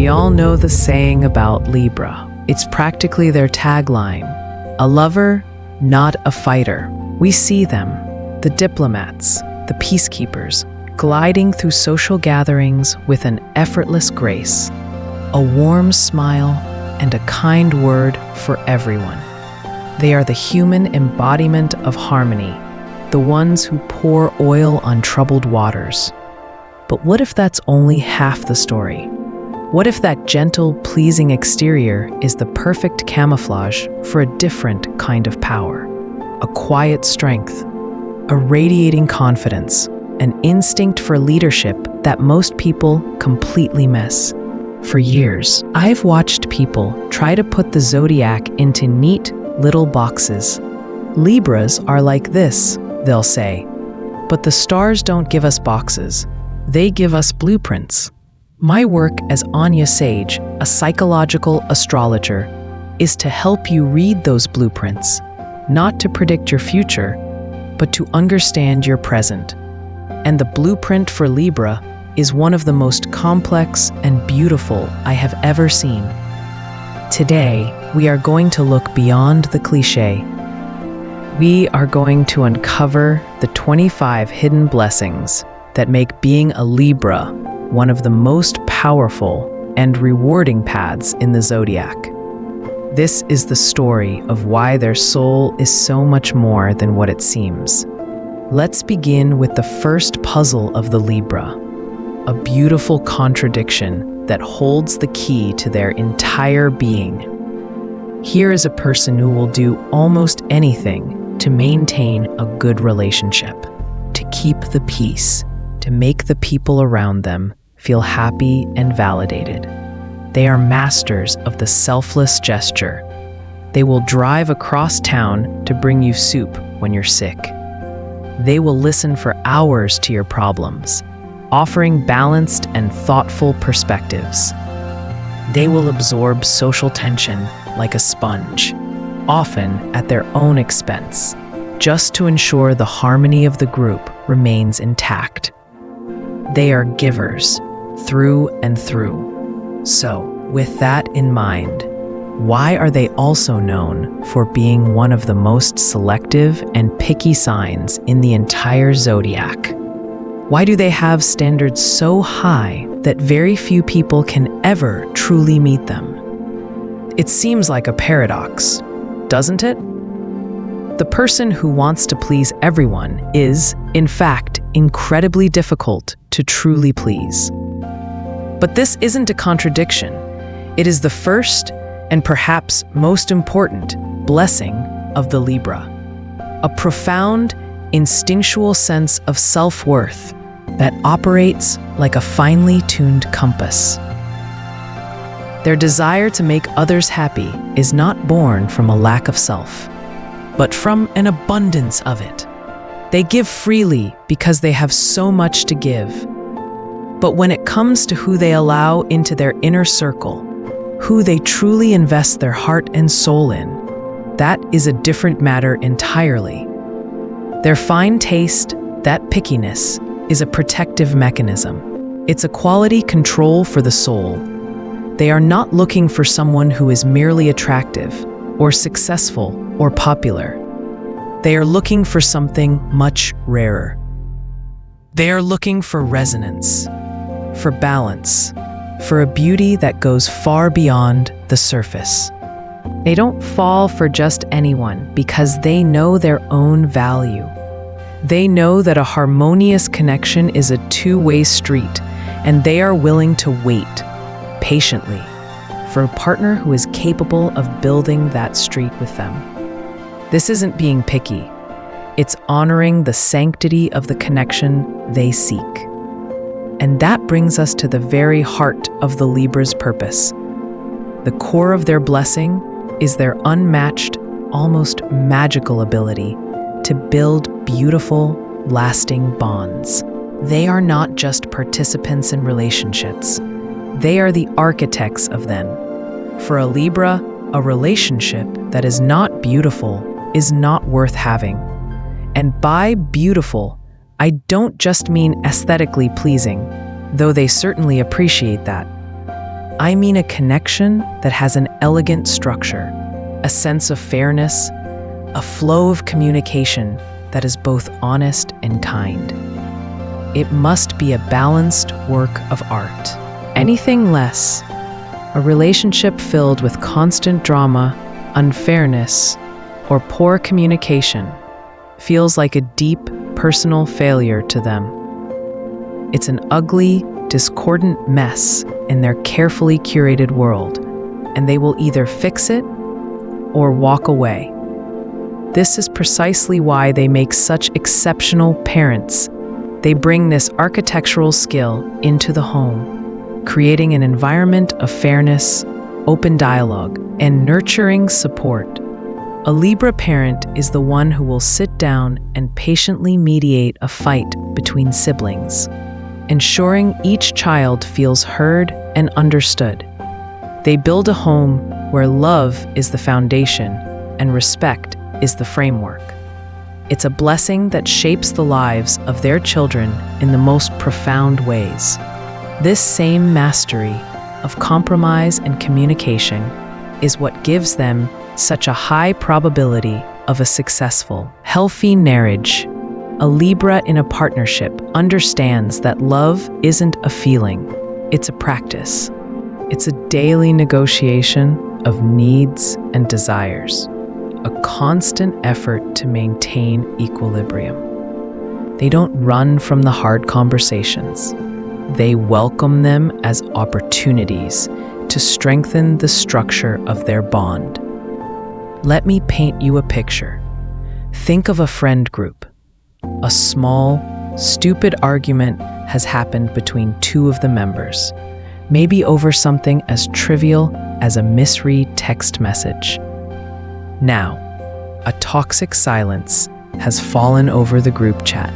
We all know the saying about Libra. It's practically their tagline: a lover, not a fighter. We see them, the diplomats, the peacekeepers, gliding through social gatherings with an effortless grace, a warm smile, and a kind word for everyone. They are the human embodiment of harmony, the ones who pour oil on troubled waters. But what if that's only half the story? What if that gentle, pleasing exterior is the perfect camouflage for a different kind of power? A quiet strength, a radiating confidence, an instinct for leadership that most people completely miss. For years, I've watched people try to put the Zodiac into neat little boxes. Libras are like this, they'll say. But the stars don't give us boxes. They give us blueprints. My work as Anya Sage, a psychological astrologer, is to help you read those blueprints, not to predict your future, but to understand your present. And the blueprint for Libra is one of the most complex and beautiful I have ever seen. Today, we are going to look beyond the cliché. We are going to uncover the 25 hidden blessings that make being a Libra one of the most powerful and rewarding paths in the Zodiac. This is the story of why their soul is so much more than what it seems. Let's begin with the first puzzle of the Libra, a beautiful contradiction that holds the key to their entire being. Here is a person who will do almost anything to maintain a good relationship, to keep the peace, to make the people around them feel happy and validated. They are masters of the selfless gesture. They will drive across town to bring you soup when you're sick. They will listen for hours to your problems, offering balanced and thoughtful perspectives. They will absorb social tension like a sponge, often at their own expense, just to ensure the harmony of the group remains intact. They are givers, through and through. So, with that in mind, why are they also known for being one of the most selective and picky signs in the entire Zodiac? Why do they have standards so high that very few people can ever truly meet them? It seems like a paradox, doesn't it? The person who wants to please everyone is, in fact, incredibly difficult to truly please. But this isn't a contradiction. It is the first and perhaps most important blessing of the Libra. A profound, instinctual sense of self-worth that operates like a finely tuned compass. Their desire to make others happy is not born from a lack of self, but from an abundance of it. They give freely because they have so much to give. But when it comes to who they allow into their inner circle, who they truly invest their heart and soul in, that is a different matter entirely. Their fine taste, that pickiness, is a protective mechanism. It's a quality control for the soul. They are not looking for someone who is merely attractive, or successful, or popular. They are looking for something much rarer. They are looking for resonance, for balance, for a beauty that goes far beyond the surface. They don't fall for just anyone because they know their own value. They know that a harmonious connection is a two-way street, and they are willing to wait patiently for a partner who is capable of building that street with them. This isn't being picky. It's honoring the sanctity of the connection they seek. And that brings us to the very heart of the Libra's purpose. The core of their blessing is their unmatched, almost magical ability to build beautiful, lasting bonds. They are not just participants in relationships. They are the architects of them. For a Libra, a relationship that is not beautiful is not worth having. And by beautiful, I don't just mean aesthetically pleasing, though they certainly appreciate that. I mean a connection that has an elegant structure, a sense of fairness, a flow of communication that is both honest and kind. It must be a balanced work of art. Anything less, a relationship filled with constant drama, unfairness, or poor communication, feels like a deep personal failure to them. It's an ugly, discordant mess in their carefully curated world, and they will either fix it or walk away. This is precisely why they make such exceptional parents. They bring this architectural skill into the home, creating an environment of fairness, open dialogue, and nurturing support. A Libra parent is the one who will sit down and patiently mediate a fight between siblings, ensuring each child feels heard and understood. They build a home where love is the foundation and respect is the framework. It's a blessing that shapes the lives of their children in the most profound ways. This same mastery of compromise and communication is what gives them such a high probability of a successful, healthy marriage. A Libra in a partnership understands that love isn't a feeling, it's a practice. It's a daily negotiation of needs and desires, a constant effort to maintain equilibrium. They don't run from the hard conversations. They welcome them as opportunities to strengthen the structure of their bond. Let me paint you a picture. Think of a friend group. A small, stupid argument has happened between two of the members, maybe over something as trivial as a misread text message. Now, a toxic silence has fallen over the group chat.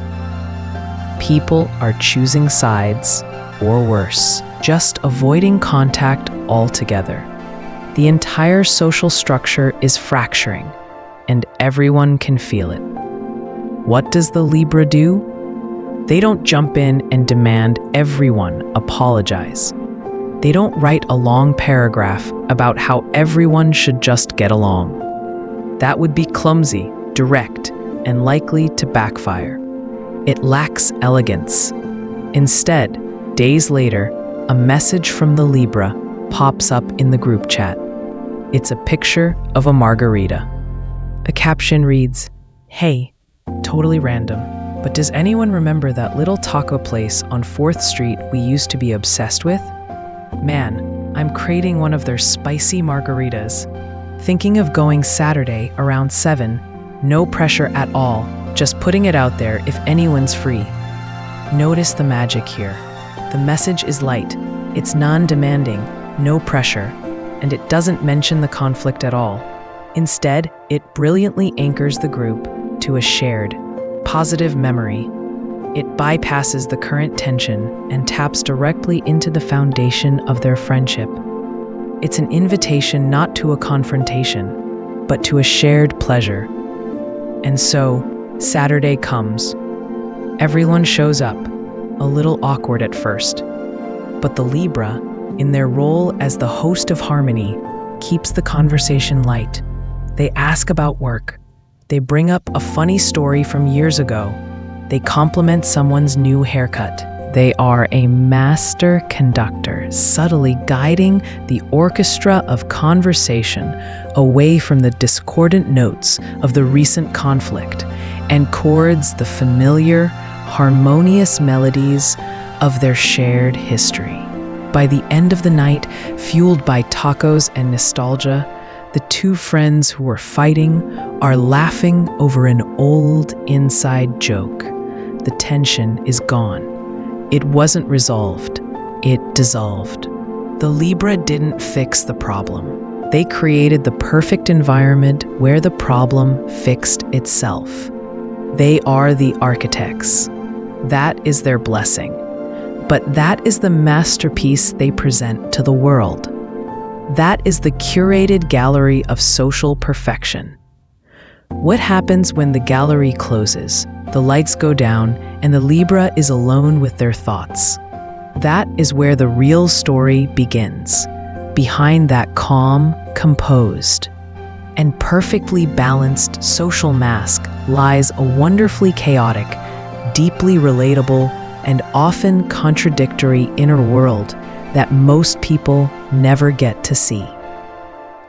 People are choosing sides, or worse, just avoiding contact altogether. The entire social structure is fracturing, and everyone can feel it. What does the Libra do? They don't jump in and demand everyone apologize. They don't write a long paragraph about how everyone should just get along. That would be clumsy, direct, and likely to backfire. It lacks elegance. Instead, days later, a message from the Libra pops up in the group chat. It's a picture of a margarita. A caption reads, "Hey, totally random, but does anyone remember that little taco place on 4th Street we used to be obsessed with? Man, I'm craving one of their spicy margaritas. Thinking of going Saturday around 7. No pressure at all, just putting it out there if anyone's free." Notice the magic here. The message is light, it's non-demanding, no pressure, and it doesn't mention the conflict at all. Instead, it brilliantly anchors the group to a shared, positive memory. It bypasses the current tension and taps directly into the foundation of their friendship. It's an invitation not to a confrontation, but to a shared pleasure. And so, Saturday comes. Everyone shows up, a little awkward at first. But the Libra, in their role as the host of harmony, keeps the conversation light. They ask about work. They bring up a funny story from years ago. They compliment someone's new haircut. They are a master conductor, subtly guiding the orchestra of conversation away from the discordant notes of the recent conflict and chords the familiar, harmonious melodies of their shared history. By the end of the night, fueled by tacos and nostalgia, the two friends who were fighting are laughing over an old inside joke. The tension is gone. It wasn't resolved, it dissolved. The Libra didn't fix the problem. They created the perfect environment where the problem fixed itself. They are the architects. That is their blessing. But that is the masterpiece they present to the world. That is the curated gallery of social perfection. What happens when the gallery closes, the lights go down, and the Libra is alone with their thoughts? That is where the real story begins. Behind that calm, composed, and perfectly balanced social mask lies a wonderfully chaotic, deeply relatable, and often contradictory inner world that most people never get to see.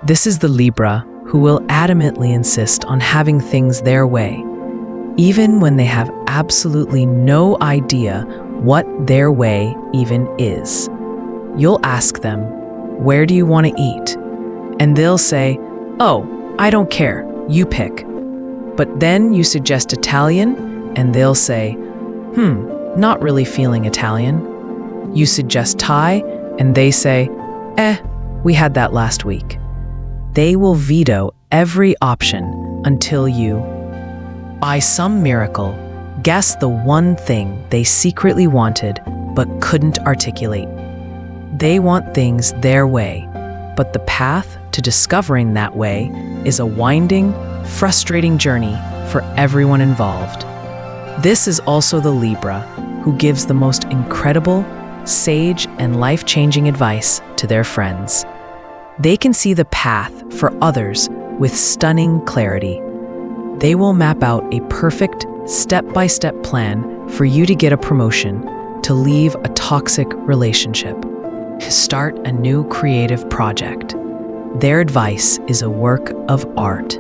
This is the Libra who will adamantly insist on having things their way, even when they have absolutely no idea what their way even is. You'll ask them, "Where do you want to eat?" And they'll say, "Oh, I don't care, you pick." But then you suggest Italian, and they'll say, "Not really feeling Italian." You suggest Thai, and they say, "We had that last week." They will veto every option until you, by some miracle, guess the one thing they secretly wanted but couldn't articulate. They want things their way, but the path to discovering that way is a winding, frustrating journey for everyone involved. This is also the Libra who gives the most incredible, sage, and life-changing advice to their friends. They can see the path for others with stunning clarity. They will map out a perfect, step-by-step plan for you to get a promotion, to leave a toxic relationship, to start a new creative project. Their advice is a work of art.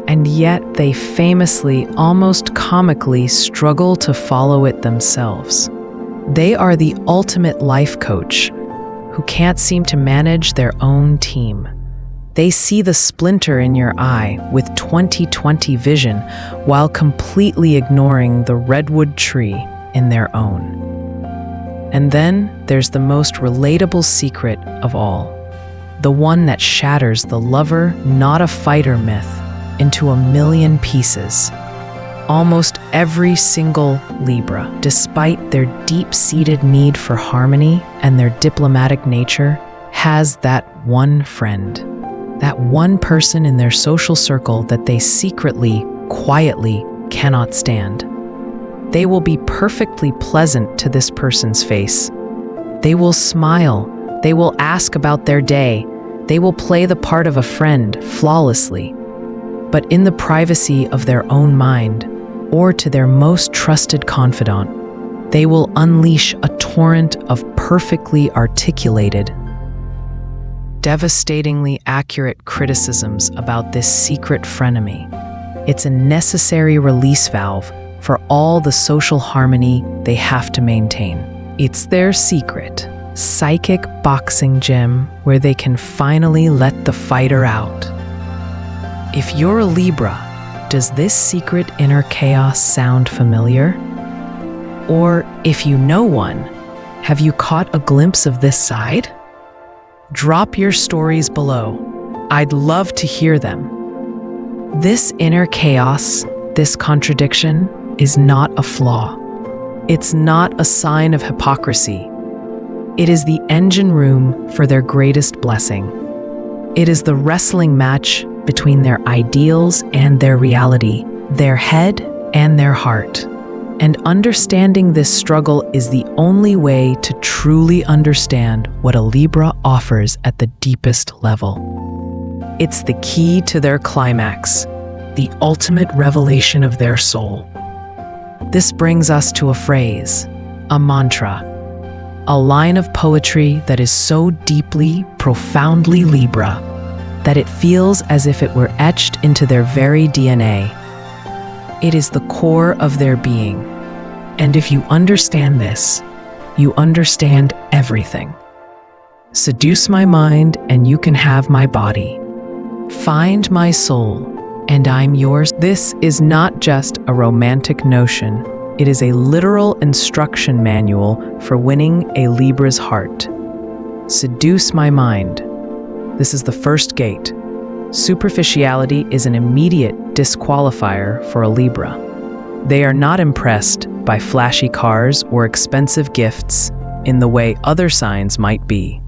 And yet they famously, almost comically, struggle to follow it themselves. They are the ultimate life coach who can't seem to manage their own team. They see the splinter in your eye with 20/20 vision while completely ignoring the redwood tree in their own. And then there's the most relatable secret of all, the one that shatters the lover, not a fighter myth into a million pieces. Almost every single Libra, despite their deep-seated need for harmony and their diplomatic nature, has that one friend, that one person in their social circle that they secretly, quietly cannot stand. They will be perfectly pleasant to this person's face. They will smile. They will ask about their day. They will play the part of a friend flawlessly. But in the privacy of their own mind, or to their most trusted confidant, they will unleash a torrent of perfectly articulated, devastatingly accurate criticisms about this secret frenemy. It's a necessary release valve for all the social harmony they have to maintain. It's their secret, psychic boxing gym where they can finally let the fighter out. If you're a Libra, does this secret inner chaos sound familiar? Or if you know one, have you caught a glimpse of this side? Drop your stories below. I'd love to hear them. This inner chaos, this contradiction, is not a flaw. It's not a sign of hypocrisy. It is the engine room for their greatest blessing. It is the wrestling match between their ideals and their reality, their head and their heart. And understanding this struggle is the only way to truly understand what a Libra offers at the deepest level. It's the key to their climax, the ultimate revelation of their soul. This brings us to a phrase, a mantra, a line of poetry that is so deeply, profoundly Libra that it feels as if it were etched into their very DNA. It is the core of their being. And if you understand this, you understand everything. Seduce my mind and you can have my body. Find my soul and I'm yours. This is not just a romantic notion. It is a literal instruction manual for winning a Libra's heart. Seduce my mind. This is the first gate. Superficiality is an immediate disqualifier for a Libra. They are not impressed by flashy cars or expensive gifts in the way other signs might be.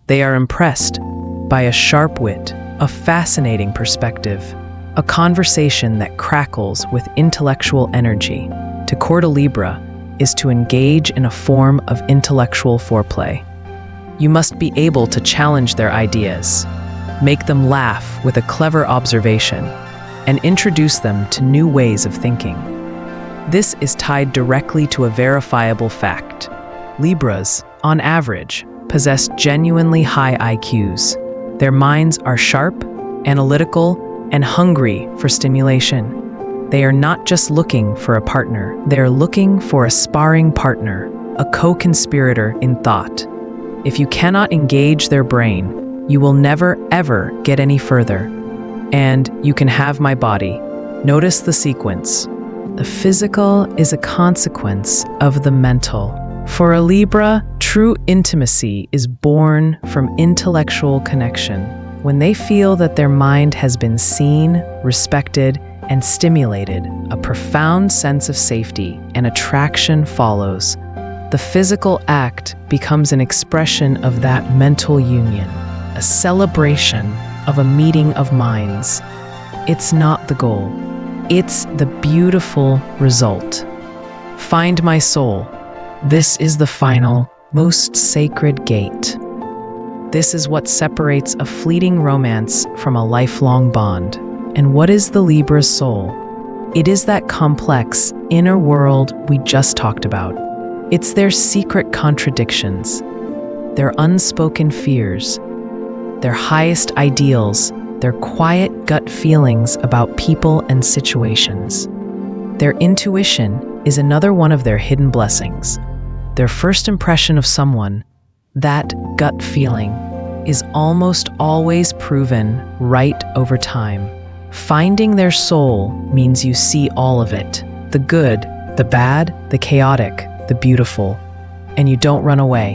They are impressed by a sharp wit, a fascinating perspective, a conversation that crackles with intellectual energy. To court a Libra, is to engage in a form of intellectual foreplay. You must be able to challenge their ideas, make them laugh with a clever observation, and introduce them to new ways of thinking. This is tied directly to a verifiable fact. Libras, on average, possess genuinely high IQs. Their minds are sharp, analytical, and hungry for stimulation. They are not just looking for a partner, they are looking for a sparring partner, a co-conspirator in thought. If you cannot engage their brain, you will never, ever get any further. And you can have my body. Notice the sequence. The physical is a consequence of the mental. For a Libra, true intimacy is born from intellectual connection. When they feel that their mind has been seen, respected, and stimulated, a profound sense of safety and attraction follows. The physical act becomes an expression of that mental union, a celebration of a meeting of minds. It's not the goal, it's the beautiful result. Find my soul. This is the final, most sacred gate. This is what separates a fleeting romance from a lifelong bond. And what is the Libra's soul? It is that complex inner world we just talked about. It's their secret contradictions, their unspoken fears, their highest ideals, their quiet gut feelings about people and situations. Their intuition is another one of their hidden blessings. Their first impression of someone, that gut feeling, is almost always proven right over time. Finding their soul means you see all of it, the good, the bad, the chaotic, the beautiful, and you don't run away.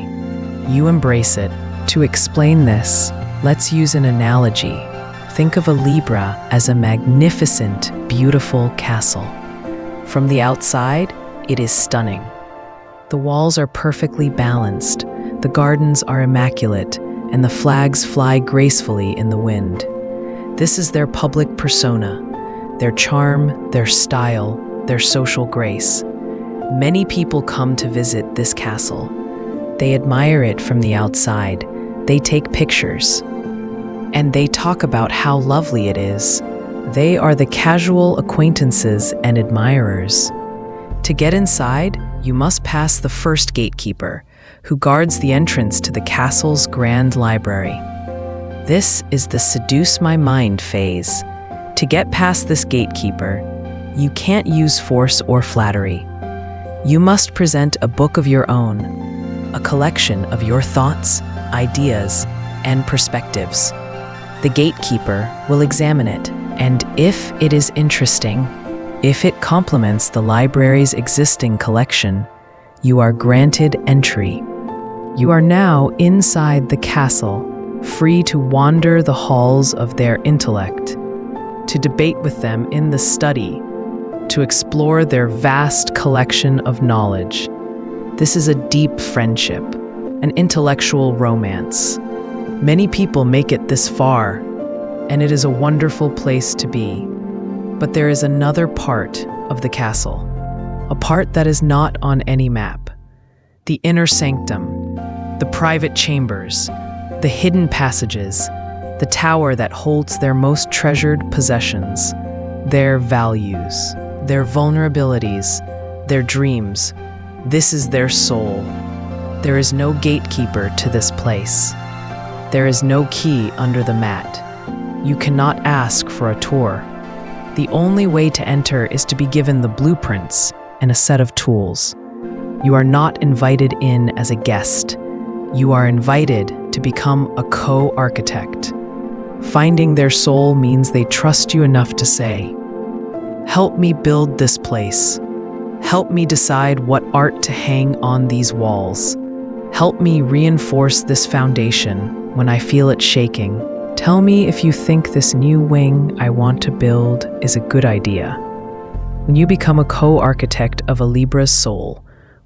You embrace it. To explain this, let's use an analogy. Think of a Libra as a magnificent, beautiful castle. From the outside, it is stunning. The walls are perfectly balanced, the gardens are immaculate, and the flags fly gracefully in the wind. This is their public persona, their charm, their style, their social grace. Many people come to visit this castle. They admire it from the outside. They take pictures. And they talk about how lovely it is. They are the casual acquaintances and admirers. To get inside, you must pass the first gatekeeper, who guards the entrance to the castle's grand library. This is the seduce my mind phase. To get past this gatekeeper, you can't use force or flattery. You must present a book of your own, a collection of your thoughts, ideas, and perspectives. The gatekeeper will examine it, and if it is interesting, if it complements the library's existing collection, you are granted entry. You are now inside the castle, free to wander the halls of their intellect, to debate with them in the study, to explore their vast collection of knowledge. This is a deep friendship, an intellectual romance. Many people make it this far, and it is a wonderful place to be. But there is another part of the castle, a part that is not on any map. The inner sanctum, the private chambers, the hidden passages, the tower that holds their most treasured possessions, their values, their vulnerabilities, their dreams. This is their soul. There is no gatekeeper to this place. There is no key under the mat. You cannot ask for a tour. The only way to enter is to be given the blueprints and a set of tools. You are not invited in as a guest. You are invited to become a co-architect. Finding their soul means they trust you enough to say, "Help me build this place. Help me decide what art to hang on these walls. Help me reinforce this foundation when I feel it shaking. Tell me if you think this new wing I want to build is a good idea." When you become a co-architect of a Libra's soul,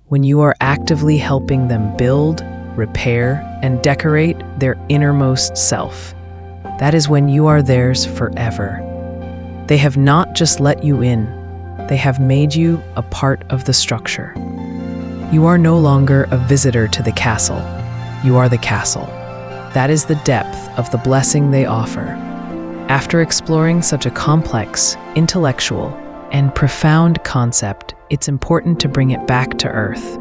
when you are actively helping them build, repair, and decorate their innermost self, that is when you are theirs forever. They have not just let you in, they have made you a part of the structure. You are no longer a visitor to the castle. You are the castle. That is the depth of the blessing they offer. After exploring such a complex, intellectual, and profound concept, it's important to bring it back to earth.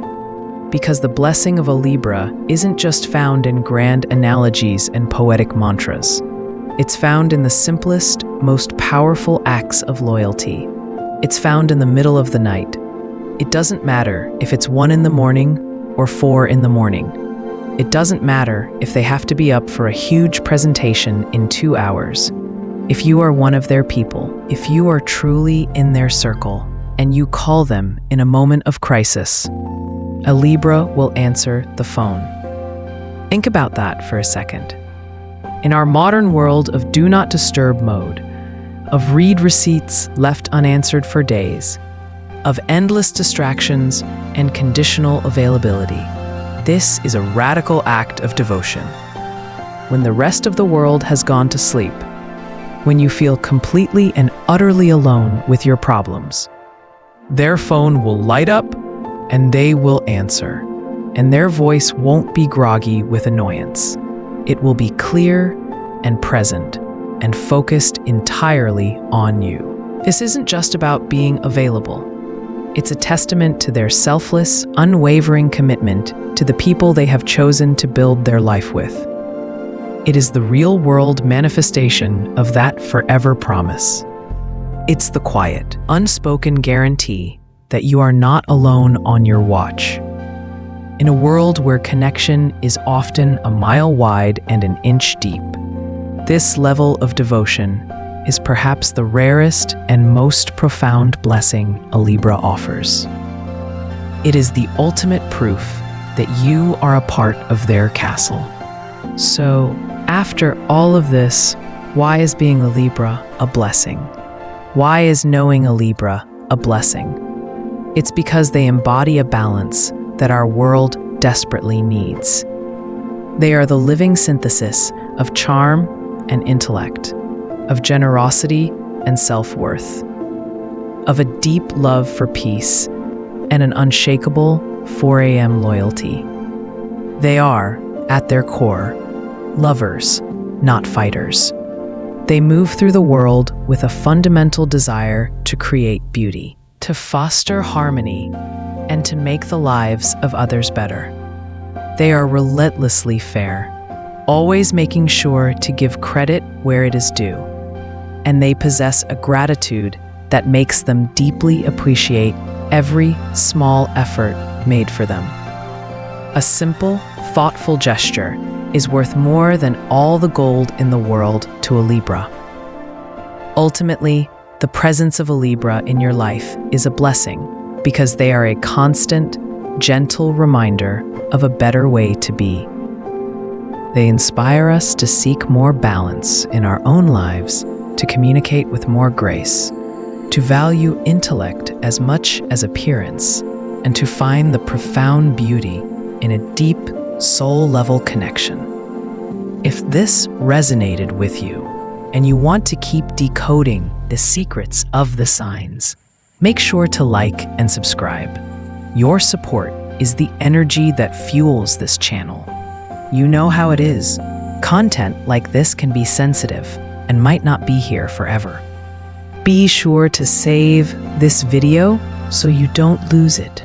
Because the blessing of a Libra isn't just found in grand analogies and poetic mantras. It's found in the simplest, most powerful acts of loyalty. It's found in the middle of the night. It doesn't matter if it's 1 in the morning or 4 in the morning. It doesn't matter if they have to be up for a huge presentation in 2 hours. If you are one of their people, if you are truly in their circle, and you call them in a moment of crisis, a Libra will answer the phone. Think about that for a second. In our modern world of do not disturb mode, of read receipts left unanswered for days, of endless distractions and conditional availability, this is a radical act of devotion. When the rest of the world has gone to sleep, when you feel completely and utterly alone with your problems, their phone will light up and they will answer, and their voice won't be groggy with annoyance. It will be clear and present and focused entirely on you. This isn't just about being available. It's a testament to their selfless, unwavering commitment to the people they have chosen to build their life with. It is the real-world manifestation of that forever promise. It's the quiet, unspoken guarantee that you are not alone on your watch. In a world where connection is often a mile wide and an inch deep, this level of devotion is perhaps the rarest and most profound blessing a Libra offers. It is the ultimate proof that you are a part of their castle. So, after all of this, why is being a Libra a blessing? Why is knowing a Libra a blessing? It's because they embody a balance that our world desperately needs. They are the living synthesis of charm and intellect, of generosity and self-worth, of a deep love for peace and an unshakable 4 a.m. loyalty. They are, at their core, lovers, not fighters. They move through the world with a fundamental desire to create beauty, to foster harmony, and to make the lives of others better. They are relentlessly fair, always making sure to give credit where it is due. And they possess a gratitude that makes them deeply appreciate every small effort made for them. A simple, thoughtful gesture is worth more than all the gold in the world to a Libra. Ultimately, the presence of a Libra in your life is a blessing because they are a constant, gentle reminder of a better way to be. They inspire us to seek more balance in our own lives, to communicate with more grace, to value intellect as much as appearance, and to find the profound beauty in a deep, soul-level connection. If this resonated with you, and you want to keep decoding the secrets of the signs, make sure to like and subscribe. Your support is the energy that fuels this channel. You know how it is. Content like this can be sensitive and might not be here forever. Be sure to save this video so you don't lose it.